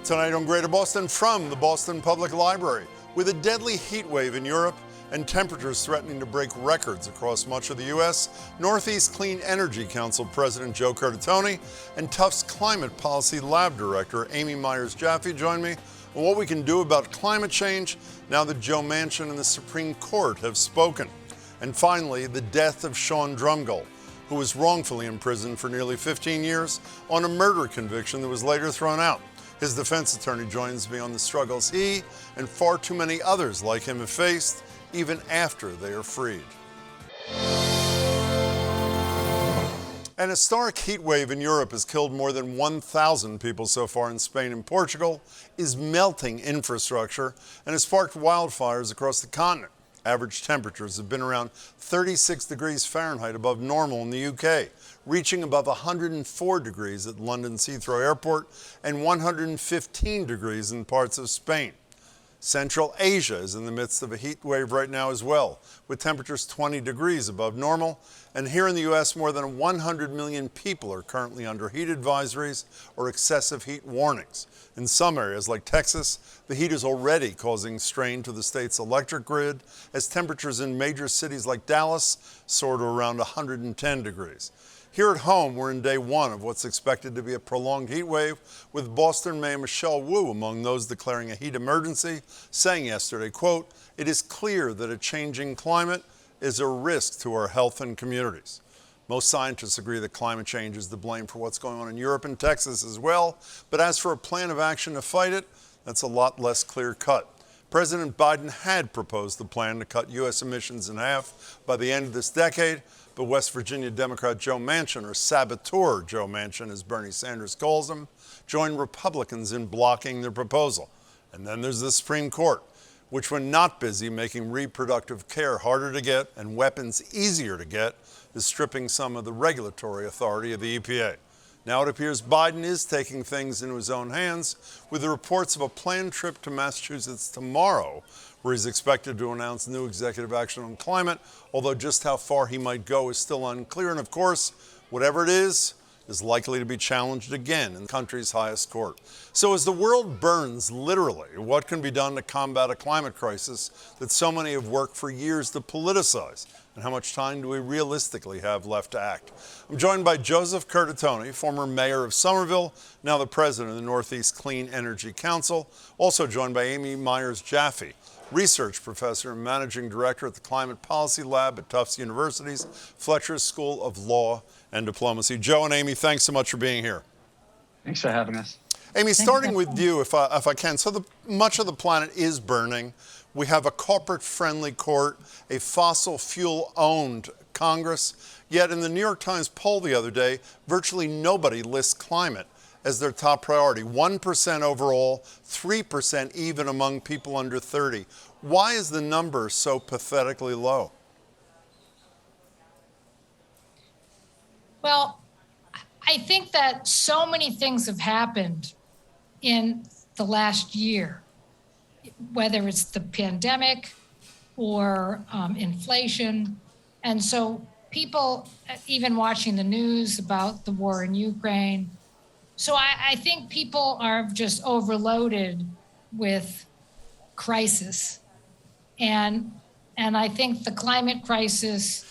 Tonight on Greater Boston from the Boston Public Library, with a deadly heat wave in Europe and temperatures threatening to break records across much of the U.S., Northeast Clean Energy Council President Joe Curtatone and Tuft's Climate Policy Lab Director Amy Myers Jaffe join me on what we can do about climate change now that Joe Manchin and the Supreme Court have spoken. And finally, the death of Shawn Drumgold, who was wrongfully imprisoned for nearly 15 years on a murder conviction that was later thrown out. His defense attorney joins me on the struggles he and far too many others like him have faced, even after they are freed. An historic heat wave in Europe has killed more than 1,000 people so far in Spain and Portugal, is melting infrastructure, and has sparked wildfires across the continent. Average temperatures have been around 36 degrees Fahrenheit above normal in the UK, reaching above 104 degrees at London's Heathrow Airport and 115 degrees in parts of Spain. Central Asia is in the midst of a heat wave right now as well, with temperatures 20 degrees above normal. And here in the U.S., more than 100 million people are currently under heat advisories or excessive heat warnings. In some areas like Texas, the heat is already causing strain to the state's electric grid, as temperatures in major cities like Dallas soar to around 110 degrees. Here at home, we're in day one of what's expected to be a prolonged heat wave, with Boston Mayor Michelle Wu among those declaring a heat emergency, saying yesterday, quote, "It is clear that a changing climate is a risk to our health and communities." Most scientists agree that climate change is to blame for what's going on in Europe and Texas as well, but as for a plan of action to fight it, that's a lot less clear-cut. President Biden had proposed the plan to cut U.S. emissions in half by the end of this decade, but West Virginia Democrat Joe Manchin, or Saboteur Joe Manchin, as Bernie Sanders calls him, joined Republicans in blocking the proposal. And then there's the Supreme Court, which, when not busy making reproductive care harder to get and weapons easier to get, is stripping some of the regulatory authority of the EPA. Now it appears Biden is taking things into his own hands, with the reports of a planned trip to Massachusetts tomorrow, where he's expected to announce new executive action on climate, although just how far he might go is still unclear. And of course, whatever it is likely to be challenged again in the country's highest court. So as the world burns, literally, what can be done to combat a climate crisis that so many have worked for years to politicize? And how much time do we realistically have left to act? I'm joined by Joseph Curtatone, former mayor of Somerville, now the president of the Northeast Clean Energy Council. Also joined by Amy Myers Jaffe, research professor and managing director at the Climate Policy Lab at Tufts University's Fletcher School of Law and Diplomacy. Joe and Amy, thanks so much for being here. Thanks for having us. Amy, starting with you, if I can. So much of the planet is burning. We have a corporate-friendly court, a fossil fuel-owned Congress. Yet in the New York Times poll the other day, virtually nobody lists climate as their top priority. 1% overall, 3% even among people under 30. Why is the number so pathetically low? Well, I think that so many things have happened in the last year, whether it's the pandemic or inflation. And so people, even watching the news about the war in Ukraine, so I think people are just overloaded with crisis. And I think the climate crisis,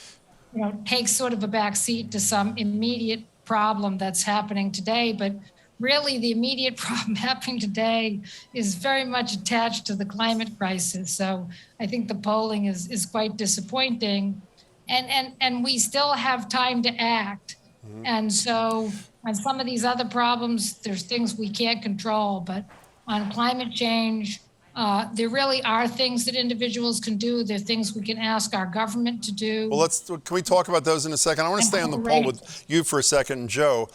takes sort of a backseat to some immediate problem that's happening today. But really, the immediate problem happening today is very much attached to the climate crisis. So I think the polling is quite disappointing. And we still have time to act. Mm-hmm. And so on some of these other problems, there's things we can't control. But on climate change, there really are things that individuals can do. There are things we can ask our government to do. Well, can we talk about those in a second? I want to stay on the poll with you for a second, Joe.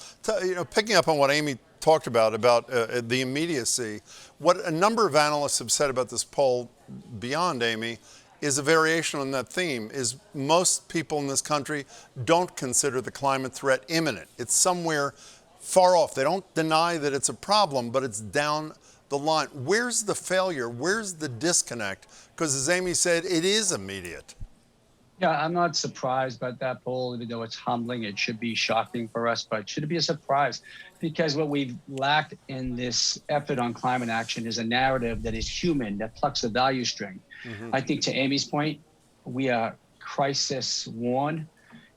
Picking up on what Amy talked about the immediacy, what a number of analysts have said about this poll beyond Amy is a variation on that theme, is most people in this country don't consider the climate threat imminent. It's somewhere far off. They don't deny that it's a problem, but it's down the line. Where's the failure? Where's the disconnect? Because as Amy said, it is immediate. Yeah, I'm not surprised by that poll, even though it's humbling. It should be shocking for us, but should it be a surprise? Because what we've lacked in this effort on climate action is a narrative that is human, that plucks the value string. I think to Amy's point, we are crisis worn.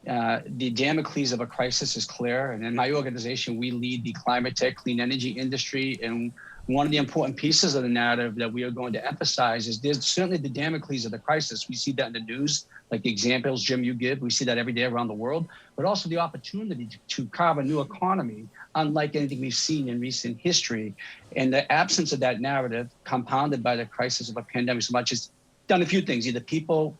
The Damocles of a crisis is clear. And in my organization, we lead the climate tech, clean energy industry. And one of the important pieces of the narrative that we are going to emphasize is there's certainly the Damocles of the crisis. We see that in the news, like the examples, Jim, you give. We see that every day around the world, but also the opportunity to carve a new economy, unlike anything we've seen in recent history. And the absence of that narrative, compounded by the crisis of a pandemic so much, has done a few things. Either people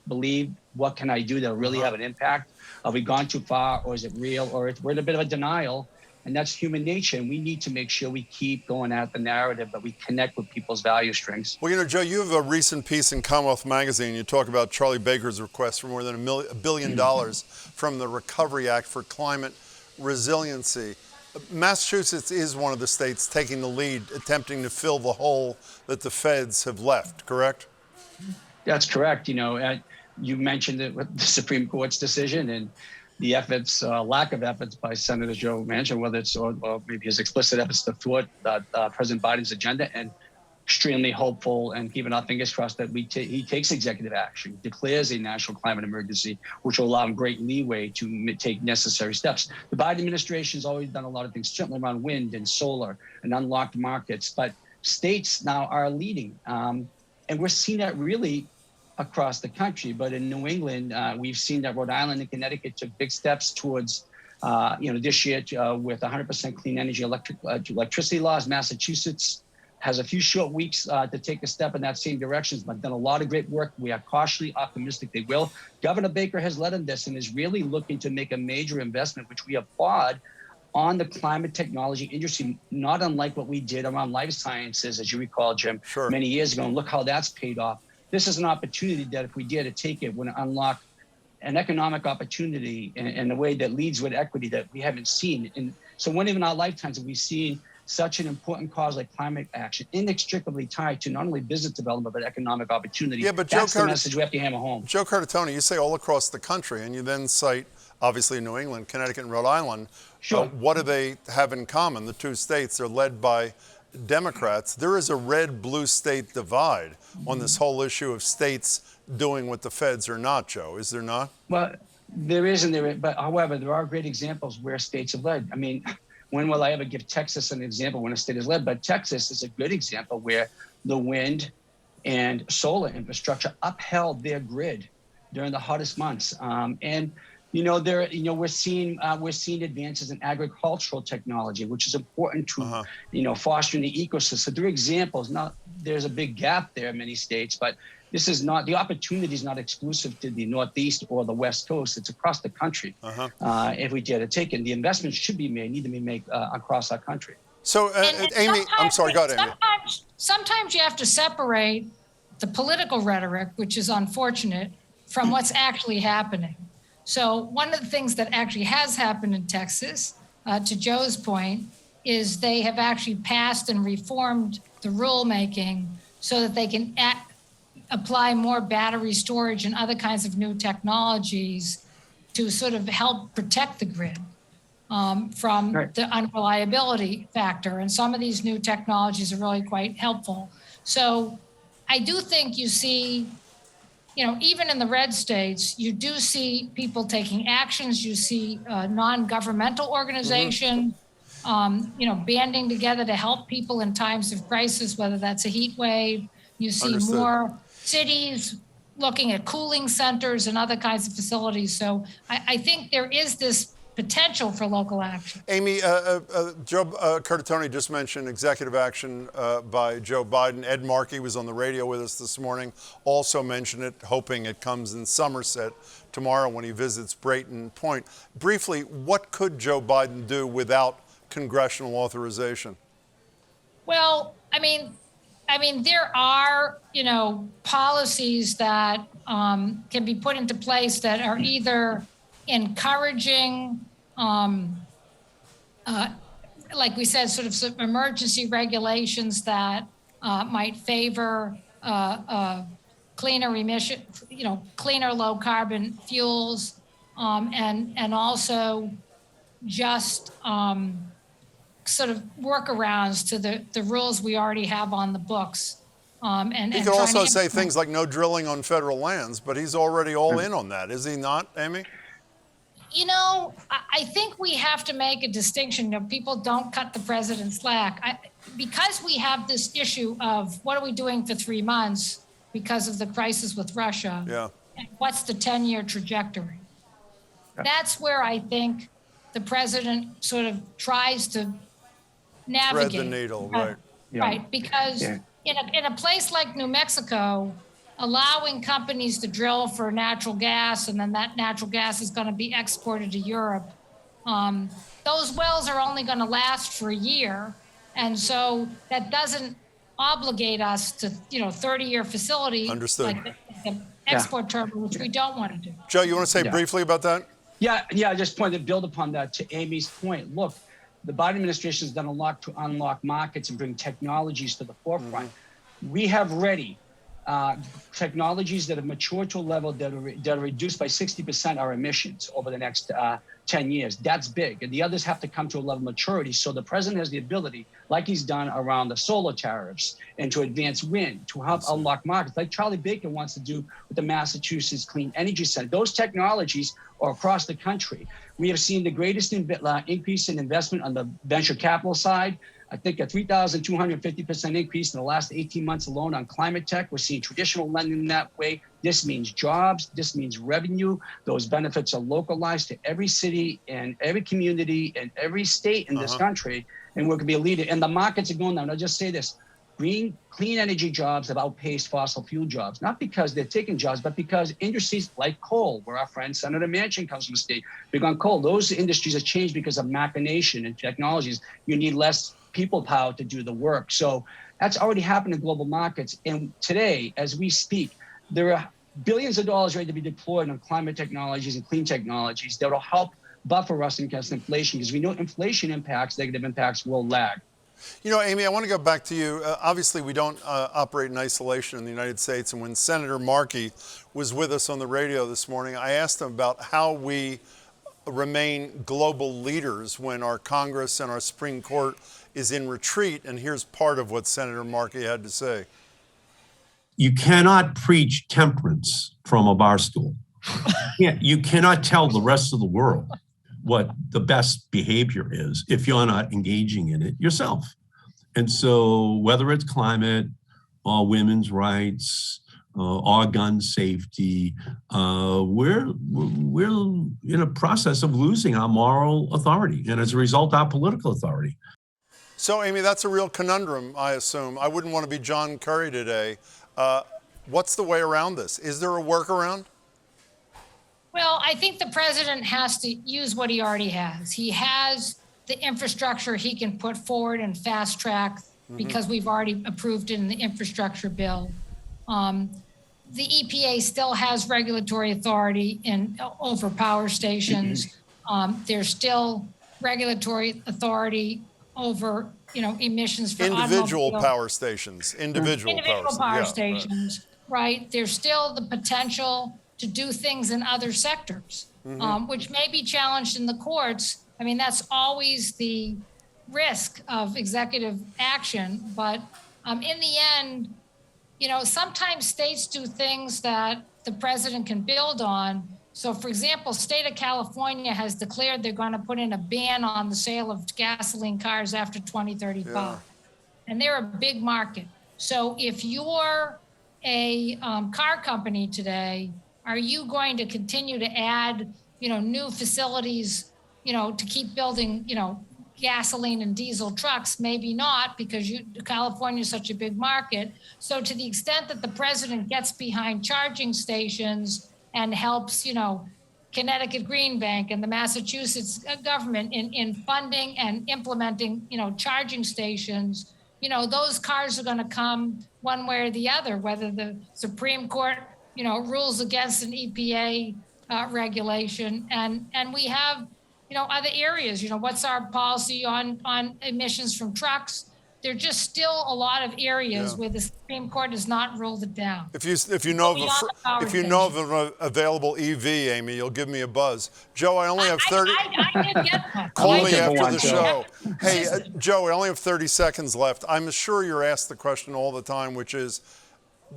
believe, what can I do that will really have an impact? Have we gone too far, or is it real? Or we're in a bit of a denial. And that's human nature. And we need to make sure we keep going at the narrative, but we connect with people's value strings. Well, Joe, you have a recent piece in Commonwealth Magazine. You talk about Charlie Baker's request for more than $1 billion from the Recovery Act for climate resiliency. Massachusetts is one of the states taking the lead, attempting to fill the hole that the feds have left, correct? That's correct. You mentioned it with the Supreme Court's decision and the efforts, lack of efforts by Senator Joe Manchin, whether it's or maybe his explicit efforts to thwart President Biden's agenda, and extremely hopeful and keeping our fingers crossed that he takes executive action, declares a national climate emergency, which will allow him great leeway to take necessary steps. The Biden administration has always done a lot of things, certainly around wind and solar and unlocked markets, but states now are leading. And we're seeing that really across the country, but in New England, we've seen that Rhode Island and Connecticut took big steps towards, this year with 100% clean energy electricity laws. Massachusetts has a few short weeks to take a step in that same direction, but done a lot of great work. We are cautiously optimistic they will. Governor Baker has led in this and is really looking to make a major investment, which we applaud, on the climate technology industry, not unlike what we did around life sciences, as you recall, Jim, many years ago. And look how that's paid off. This is an opportunity that if we dare to take it, would unlock an economic opportunity in a way that leads with equity that we haven't seen. And so when even in our lifetimes have we seen such an important cause like climate action inextricably tied to not only business development, but economic opportunity. Yeah, but that's the message we have to hammer home. Joe Curtatone, you say all across the country, and you then cite, obviously, New England, Connecticut, and Rhode Island. Sure. What do they have in common? The two states are led by Democrats. There is a red-blue state divide on this whole issue of states doing what the feds are not, Joe, is there not? Well, there is, but however, there are great examples where states have led. I mean, when will I ever give Texas an example when a state is led? But Texas is a good example where the wind and solar infrastructure upheld their grid during the hottest months. We're seeing advances in agricultural technology, which is important to, fostering the ecosystem. There are examples. Now, there's a big gap there in many states, but this is not, the opportunity is not exclusive to the Northeast or the West Coast. It's across the country. If we dare to take it, the investments need to be made across our country. So, Amy, I'm sorry, go ahead, Amy. Sometimes you have to separate the political rhetoric, which is unfortunate, from what's actually happening. So one of the things that actually has happened in Texas, to Joe's point, is they have actually passed and reformed the rulemaking so that they can apply more battery storage and other kinds of new technologies to sort of help protect the grid from the unreliability factor. And some of these new technologies are really quite helpful. So I do think you see, even in the red states, you do see people taking actions. You see non-governmental organizations, banding together to help people in times of crisis, whether that's a heat wave. You see more cities looking at cooling centers and other kinds of facilities. So I think there is this potential for local action. Amy, Joe Curtatone just mentioned executive action by Joe Biden. Ed Markey was on the radio with us this morning, also mentioned it, hoping it comes in Somerset tomorrow when he visits Brayton Point. Briefly, what could Joe Biden do without congressional authorization? Well, I mean, there are, policies that can be put into place that are either encouraging, like we said, sort of some emergency regulations that might favor cleaner emission, cleaner low carbon fuels, and also just sort of workarounds to the rules we already have on the books. He could also say things like no drilling on federal lands, but he's already all in on that, is he not, Amy? I think we have to make a distinction. People don't cut the president slack. Because we have this issue of what are we doing for 3 months because of the crisis with Russia, and what's the 10-year trajectory? That's where I think the president sort of tries to navigate. Thread the needle, right. Right, because in a place like New Mexico, allowing companies to drill for natural gas and then that natural gas is going to be exported to Europe, those wells are only going to last for a year. And so that doesn't obligate us to, 30-year facility. Understood. Like the export terminal, which we don't want to do. Joe, you want to say briefly about that? Yeah, I just wanted to build upon that to Amy's point. Look, the Biden administration has done a lot to unlock markets and bring technologies to the forefront. We have ready technologies that have matured to a level that are reduced by 60% our emissions over the next 10 years. That's big. And the others have to come to a level of maturity. So the president has the ability, like he's done around the solar tariffs and to advance wind, to help unlock markets, like Charlie Baker wants to do with the Massachusetts Clean Energy Center. Those technologies are across the country. We have seen the greatest increase in investment on the venture capital side. I think a 3,250% increase in the last 18 months alone on climate tech. We're seeing traditional lending that way. This means jobs. This means revenue. Those benefits are localized to every city and every community and every state in this country. And we're going to be a leader. And the markets are going down. I'll just say this. Clean energy jobs have outpaced fossil fuel jobs, not because they're taking jobs, but because industries like coal, where our friend Senator Manchin comes from the state, big on coal, those industries have changed because of machination and technologies. You need less people power to do the work. So that's already happened in global markets. And today, as we speak, there are billions of dollars ready to be deployed on climate technologies and clean technologies that will help buffer us against inflation, because we know inflation impacts, negative impacts will lag. Amy, I want to go back to you. Obviously, we don't operate in isolation in the United States. And when Senator Markey was with us on the radio this morning, I asked him about how we remain global leaders when our Congress and our Supreme Court is in retreat. And here's part of what Senator Markey had to say. You cannot preach temperance from a bar stool. You cannot tell the rest of the world what the best behavior is if you're not engaging in it yourself. And so whether it's climate or women's rights or gun safety, we're in a process of losing our moral authority and as a result, our political authority. So, Amy, that's a real conundrum, I assume. I wouldn't want to be John Kerry today. What's the way around this? Is there a workaround? Well, I think the president has to use what he already has. He has the infrastructure he can put forward and fast track because we've already approved it in the infrastructure bill. The EPA still has regulatory authority over power stations. There's still regulatory authority over, emissions for individual power stations. Individual power stations. Right. There's still the potential to do things in other sectors, which may be challenged in the courts. I mean, that's always the risk of executive action. But in the end, sometimes states do things that the president can build on. So, for example, state of California has declared they're going to put in a ban on the sale of gasoline cars after 2035. Yeah. And they're a big market. So if you're a car company today, are you going to continue to add, new facilities, to keep building, gasoline and diesel trucks? Maybe not, because California is such a big market. So to the extent that the president gets behind charging stations and helps, Connecticut Green Bank and the Massachusetts government in funding and implementing, charging stations, those cars are going to come one way or the other, whether the Supreme Court rules against an EPA regulation. And we have, other areas, what's our policy on emissions from trucks? There are just still a lot of areas Yeah. where the Supreme Court has not ruled it down. If you know Beyond the power if you know of an available EV, Amy, you'll give me a buzz. Joe, I only have 30. I did get one. Call I'm me looking for after one, the Joe. show. Hey, Just- Joe, I only have 30 seconds left. I'm sure you're asked the question all the time, which is,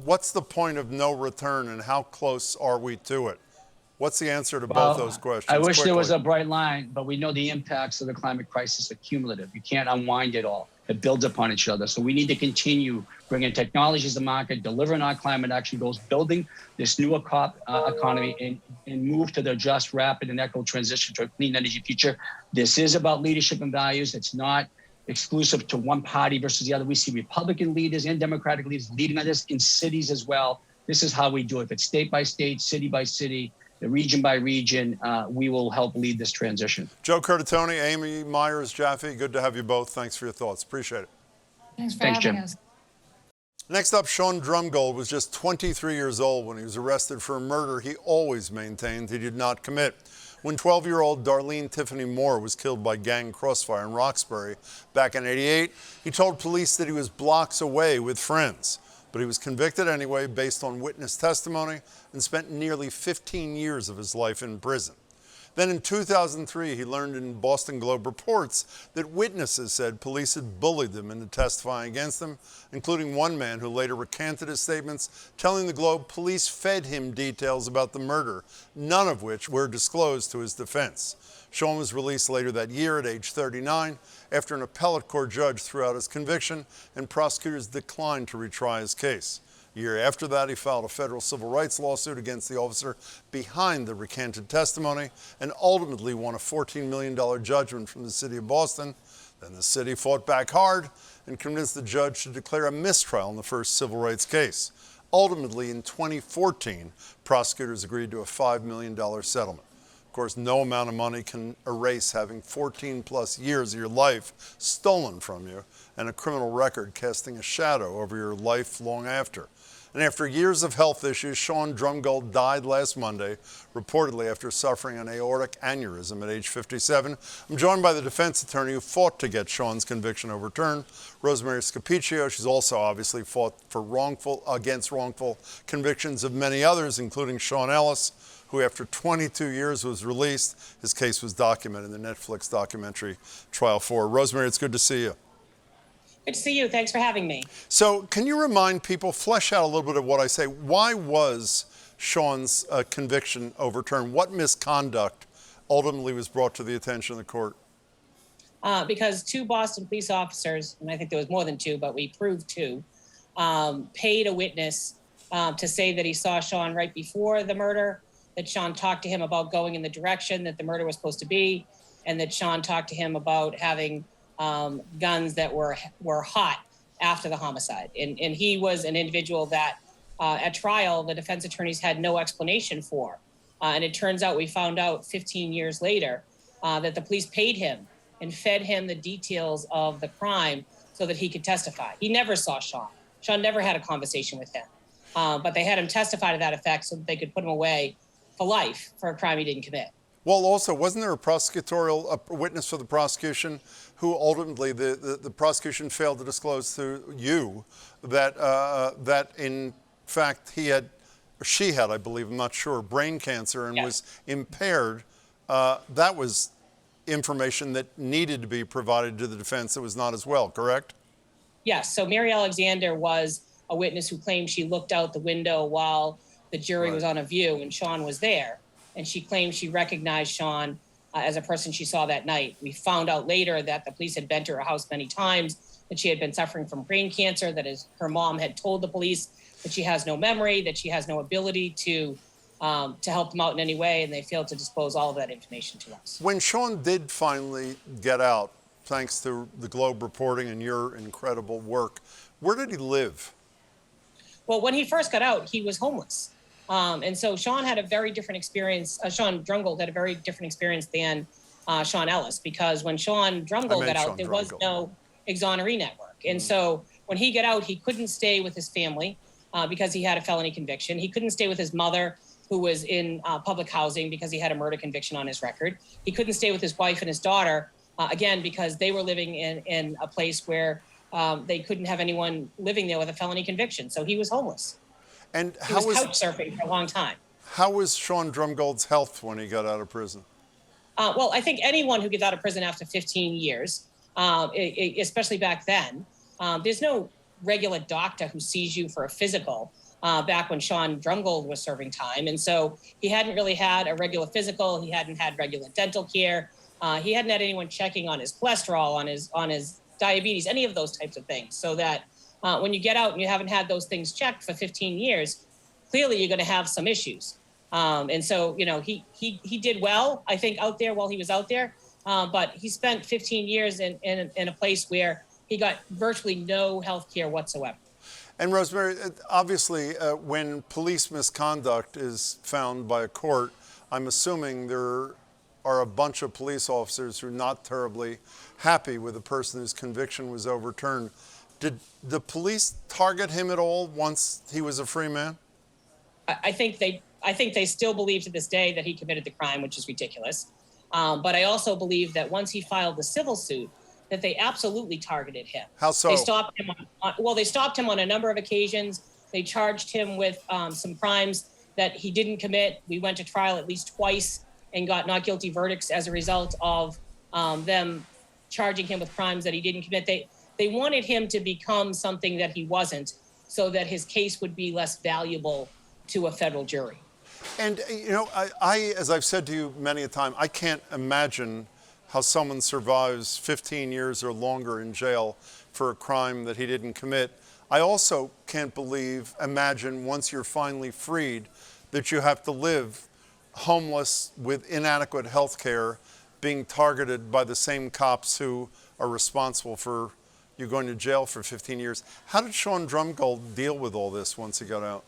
what's the point of no return and how close are we to it? What's the answer to both those questions? I wish there was quickly? a bright line, but we know the impacts of the climate crisis are cumulative. You can't unwind it all. It builds upon each other. So we need to continue bringing technologies to market, delivering our climate action goals, building this new economy, and move to the just, rapid, and equitable transition to a clean energy future. This is about leadership and values. It's not exclusive to one party versus the other. We see Republican leaders and Democratic leaders leading on this in cities as well. This is how we do it. If it's state by state, city by city, region by region, we will help lead this transition. Joe Curtatone, Amy Myers Jaffe, good to have you both. Thanks for your thoughts. Appreciate it. Thanks for Thanks, having Jim. us. Next up, Shawn Drumgold was just 23 years old when he was arrested for a murder he always maintained he did not commit. When 12-year-old Darlene Tiffany Moore was killed by gang crossfire in Roxbury back in '88, he told police that he was blocks away with friends. But he was convicted anyway based on witness testimony and spent nearly 15 years of his life in prison. Then in 2003, he learned in Boston Globe reports that witnesses said police had bullied them into testifying against him, including one man who later recanted his statements, telling the Globe police fed him details about the murder, none of which were disclosed to his defense. Shawn was released later that year at age 39 after an appellate court judge threw out his conviction and prosecutors declined to retry his case. A year after that, he filed a federal civil rights lawsuit against the officer behind the recanted testimony and ultimately won a $14 million judgment from the city of Boston. Then the city fought back hard and convinced the judge to declare a mistrial in the first civil rights case. Ultimately, in 2014, prosecutors agreed to a $5 million settlement. Of course, no amount of money can erase having 14 plus years of your life stolen from you and a criminal record casting a shadow over your life long after. And after years of health issues, Shawn Drumgold died last Monday, reportedly after suffering an aortic aneurysm at age 57. I'm joined by the defense attorney who fought to get Shawn's conviction overturned, Rosemary Scapiccio. She's also obviously fought for against wrongful convictions of many others, including Shawn Ellis, who after 22 years was released. His case was documented in the Netflix documentary Trial 4. Rosemary, it's good to see you. Good to see you. Thanks for having me. So can you remind people, flesh out a little bit of what I say, why was Shawn's conviction overturned? What misconduct ultimately was brought to the attention of the court? Because two Boston police officers, and I think there was more than two, but we proved two, paid a witness to say that he saw Shawn right before the murder, that Shawn talked to him about going in the direction that the murder was supposed to be, and that Shawn talked to him about having guns that were hot after the homicide. And he was an individual that at trial, the defense attorneys had no explanation for. And it turns out, we found out 15 years later that the police paid him and fed him the details of the crime so that he could testify. He never saw Shawn. Shawn never had a conversation with him. But they had him testify to that effect so that they could put him away for life for a crime he didn't commit. Well, also, wasn't there a prosecutorial witness for the prosecution who ultimately the prosecution failed to disclose to you that in fact she had, I believe, I'm not sure, brain cancer and was impaired? That was information that needed to be provided to the defense that was not as well, correct? Yes. So Mary Alexander was a witness who claimed she looked out the window while the jury was on a view and Shawn was there. And she claimed she recognized Shawn as a person she saw that night. We found out later that the police had been to her house many times, that she had been suffering from brain cancer, that her mom had told the police that she has no memory, that she has no ability to help them out in any way, and they failed to disclose all of that information to us. When Shawn did finally get out, thanks to the Globe reporting and your incredible work, where did he live? Well, when he first got out, he was homeless. And so Shawn had a very different experience. Shawn Drumgold had a very different experience than Shawn Ellis, because when Shawn Drumgold got out, there was no Exonery Network. And so when he got out, he couldn't stay with his family because he had a felony conviction. He couldn't stay with his mother, who was in public housing, because he had a murder conviction on his record. He couldn't stay with his wife and his daughter, again, because they were living in a place where they couldn't have anyone living there with a felony conviction. So he was homeless. And He was couch surfing for a long time. how was Shawn Drumgold's health when he got out of prison? Well, I think anyone who gets out of prison after 15 years, especially back then, there's no regular doctor who sees you for a physical back when Shawn Drumgold was serving time. And so he hadn't really had a regular physical. He hadn't had regular dental care. He hadn't had anyone checking on his cholesterol, on his diabetes, any of those types of things. So that when you get out and you haven't had those things checked for 15 years, clearly you're going to have some issues. And so, he did well, I think, out there while he was out there. But he spent 15 years in a place where he got virtually no health care whatsoever. And Rosemary, obviously, when police misconduct is found by a court, I'm assuming there are a bunch of police officers who are not terribly happy with the person whose conviction was overturned. Did the police target him at all once he was a free man? I think they still believe to this day that he committed the crime, which is ridiculous. But I also believe that once he filed the civil suit, that they absolutely targeted him. How so? They stopped him they stopped him on a number of occasions. They charged him with some crimes that he didn't commit. We went to trial at least twice and got not guilty verdicts as a result of them charging him with crimes that he didn't commit. They wanted him to become something that he wasn't, so that his case would be less valuable to a federal jury. And, I, as I've said to you many a time, I can't imagine how someone survives 15 years or longer in jail for a crime that he didn't commit. I also can't imagine once you're finally freed that you have to live homeless with inadequate health care, being targeted by the same cops who are responsible for you going to jail for 15 years. How did Shawn Drumgold deal with all this once he got out?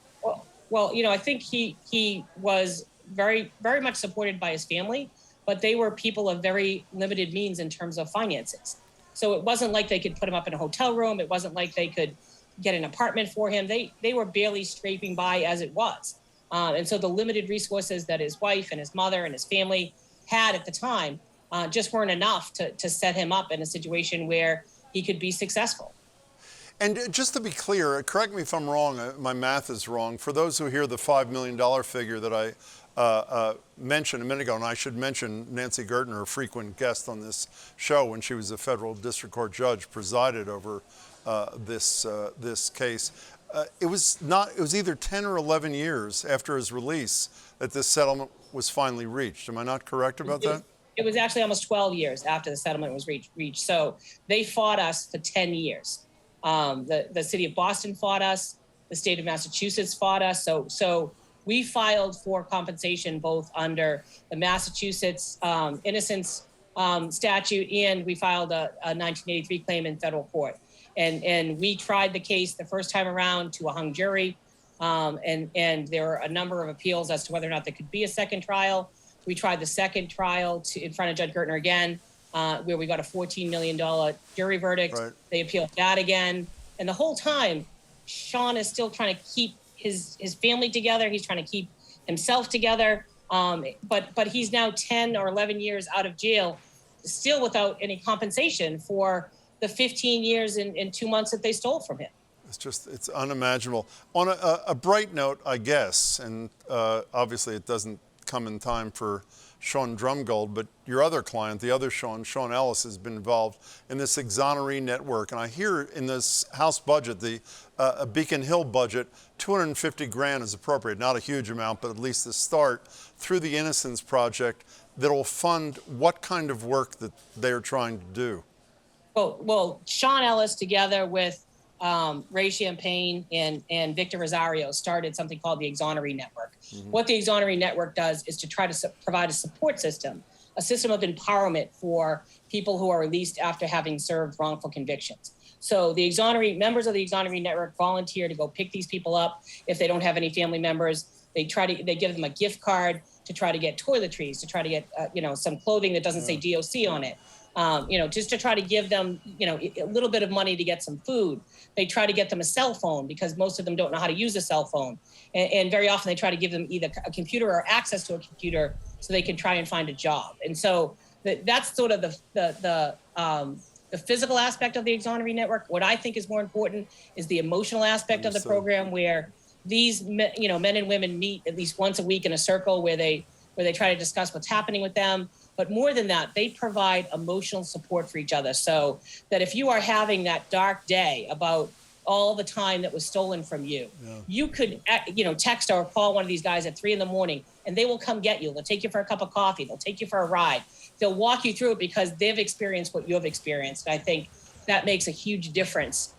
Well, I think he was very, very much supported by his family, but they were people of very limited means in terms of finances. So it wasn't like they could put him up in a hotel room. It wasn't like they could get an apartment for him. They were barely scraping by as it was. And so the limited resources that his wife and his mother and his family had at the time just weren't enough to set him up in a situation where he could be successful. And just to be clear, correct me if I'm wrong, my math is wrong. For those who hear the $5 million figure that I mentioned a minute ago, and I should mention Nancy Gertner, a frequent guest on this show when she was a federal district court judge, presided over this case. It was either 10 or 11 years after his release that this settlement was finally reached. Am I not correct about that? It was actually almost 12 years after the settlement was reached. So they fought us for 10 years. The city of Boston fought us. The state of Massachusetts fought us. So we filed for compensation both under the Massachusetts innocence statute, and we filed a 1983 claim in federal court. And we tried the case the first time around to a hung jury. And there were a number of appeals as to whether or not there could be a second trial. We tried the second trial in front of Judge Gertner again, where we got a $14 million jury verdict. Right. They appealed that again. And the whole time, Shawn is still trying to keep his family together. He's trying to keep himself together. But he's now 10 or 11 years out of jail, still without any compensation for the 15 years and 2 months that they stole from him. It's unimaginable. On a bright note, I guess, and obviously it doesn't come in time for Shawn Drumgold, but your other client, the other Shawn Ellis, has been involved in this Exonery Network. And I hear in this House budget, the Beacon Hill budget, $250,000 is appropriate. Not a huge amount, but at least the start through the Innocence Project that will fund what kind of work that they're trying to do. Well, Shawn Ellis, together with Ray Champagne and Victor Rosario, started something called the Exonery Network. Mm-hmm. What the Exonery Network does is to try to provide a support system, a system of empowerment for people who are released after having served wrongful convictions. So the members of the Exonery Network volunteer to go pick these people up if they don't have any family members. They give them a gift card to try to get toiletries, to try to get some clothing that doesn't say DOC on it. Just to try to give them, a little bit of money to get some food. They try to get them a cell phone because most of them don't know how to use a cell phone. And very often they try to give them either a computer or access to a computer so they can try and find a job. And so that's sort of the the physical aspect of the Exonery Network. What I think is more important is the emotional aspect of the program, where these men and women meet at least once a week in a circle where they try to discuss what's happening with them. But more than that, they provide emotional support for each other, so that if you are having that dark day about all the time that was stolen from you, you could, text or call one of these guys at 3 a.m. and they will come get you. They'll take you for a cup of coffee. They'll take you for a ride. They'll walk you through it because they've experienced what you've experienced. I think that makes a huge difference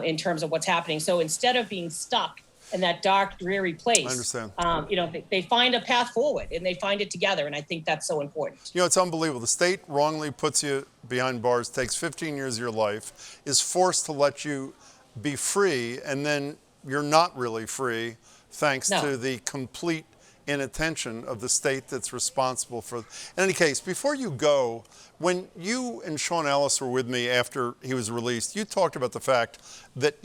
in terms of what's happening. So instead of being stuck in that dark, dreary place, I understand. They find a path forward and they find it together. And I think that's so important. It's unbelievable. The state wrongly puts you behind bars, takes 15 years of your life, is forced to let you be free, and then you're not really free thanks to the complete inattention of the state that's responsible for. In any case, before you go, when you and Shawn Ellis were with me after he was released, you talked about the fact that,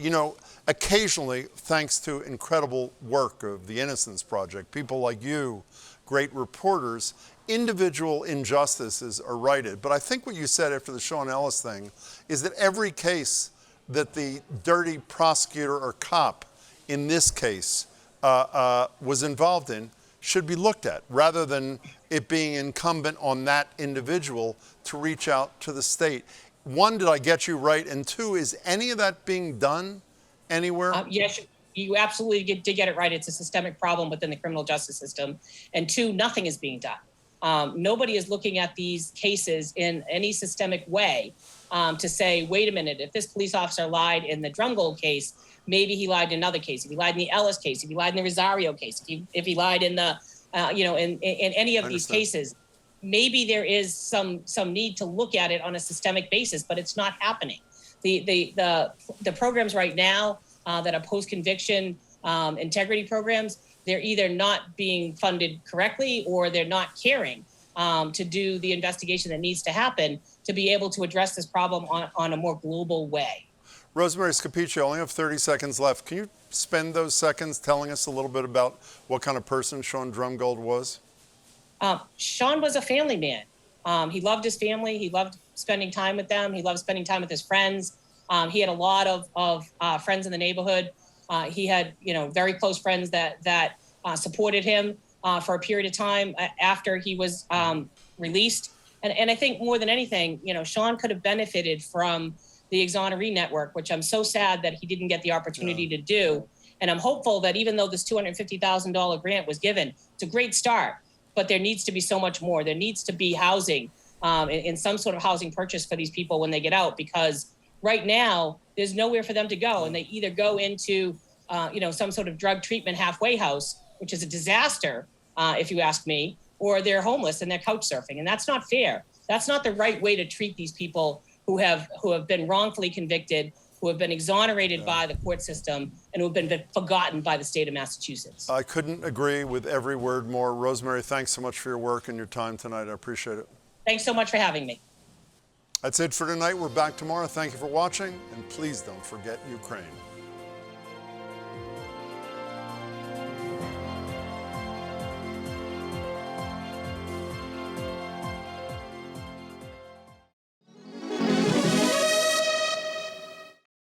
occasionally, thanks to incredible work of the Innocence Project, people like you, great reporters, individual injustices are righted. But I think what you said after the Shawn Ellis thing is that every case that the dirty prosecutor or cop in this case was involved in should be looked at, rather than it being incumbent on that individual to reach out to the state. One, did I get you right? And two, is any of that being done anywhere? Yes, you absolutely did get it right. It's a systemic problem within the criminal justice system. And two, nothing is being done. Nobody is looking at these cases in any systemic way to say, wait a minute, if this police officer lied in the Drumgold case, maybe he lied in another case. If he lied in the Ellis case, if he lied in the Rosario case, if he lied in the, in any of these cases, maybe there is some need to look at it on a systemic basis, but it's not happening. The programs right now that are post-conviction integrity programs, they're either not being funded correctly or they're not caring to do the investigation that needs to happen to be able to address this problem on a more global way. Rosemary Scapicci, I only have 30 seconds left. Can you spend those seconds telling us a little bit about what kind of person Shawn Drumgold was? Shawn was a family man. He loved his family. He loved spending time with them. He loved spending time with his friends. He had a lot of friends in the neighborhood. He had, very close friends that supported him for a period of time after he was released. And I think more than anything, Shawn could have benefited from the Exonery Network, which I'm so sad that he didn't get the opportunity to do. And I'm hopeful that even though this $250,000 grant was given, it's a great start, but there needs to be so much more. There needs to be housing in some sort of housing purchase for these people when they get out, because right now there's nowhere for them to go. And they either go into, some sort of drug treatment halfway house, which is a disaster, if you ask me, or they're homeless and they're couch surfing. And that's not fair. That's not the right way to treat these people who have been wrongfully convicted, who have been exonerated by the court system, and who have been forgotten by the state of Massachusetts. I couldn't agree with every word more. Rosemary, thanks so much for your work and your time tonight. I appreciate it. Thanks so much for having me. That's it for tonight. We're back tomorrow. Thank you for watching, and please don't forget Ukraine.